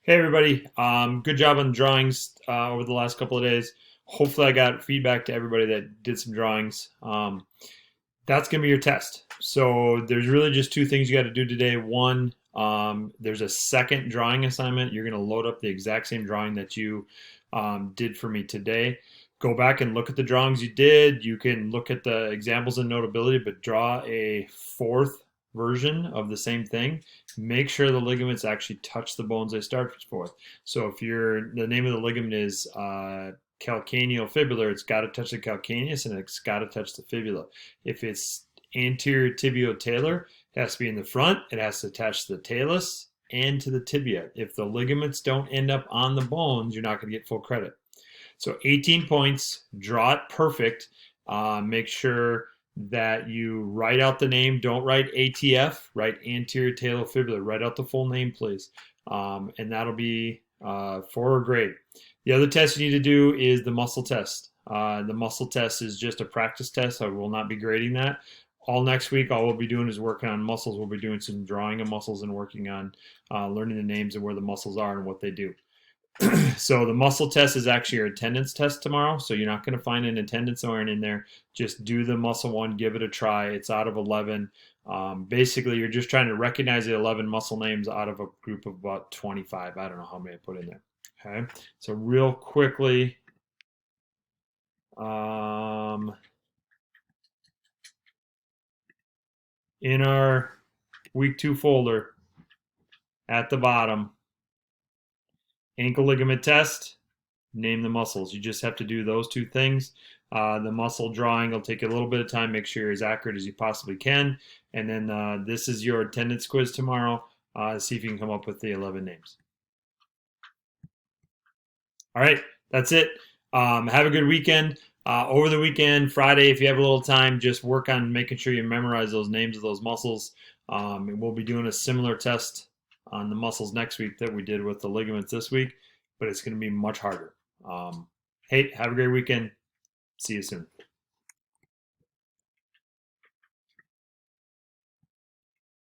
Hey everybody, good job on the drawings over the last couple of days. Hopefully I got feedback to everybody that did some drawings. That's going to be your test. So there's really just two things you got to do today. One, there's a second drawing assignment. You're going to load up the exact same drawing that you did for me today. Go back and look at the drawings you did. You can look at the examples in Notability, but draw a fourth version of the same thing. Make sure the ligaments actually touch the bones they start with. So if the name of the ligament is calcaneofibular, it's got to touch the calcaneus and it's got to touch the fibula. If it's anterior tibio-talar, it has to be in the front. It has to attach to the talus and to the tibia. If the ligaments don't end up on the bones, you're not going to get full credit. So 18 points, draw it perfect. Make sure that you write out the name. Don't write ATF, write anterior talofibular. Write out the full name, please. And that'll be for a grade. The other test you need to do is the muscle test. The muscle test is just a practice test. I will not be grading that. All next week, all we'll be doing is working on muscles. We'll be doing some drawing of muscles and working on learning the names and where the muscles are and what they do. So the muscle test is actually your attendance test tomorrow. So you're not going to find an attendance iron in there. Just do the muscle one, give it a try. It's out of 11. Basically, you're just trying to recognize the 11 muscle names out of a group of about 25. I don't know how many I put in there. Okay, so real quickly, in our week 2 folder at the bottom, ankle ligament test, name the muscles. You just have to do those two things. The muscle drawing will take a little bit of time. Make sure you're as accurate as you possibly can. And then this is your attendance quiz tomorrow. See if you can come up with the 11 names. All right, that's it. Have a good weekend. Over the weekend, Friday, if you have a little time, just work on making sure you memorize those names of those muscles. And we'll be doing a similar test on the muscles next week that we did with the ligaments this week, but it's going to be much harder. Hey, have a great weekend. See you soon.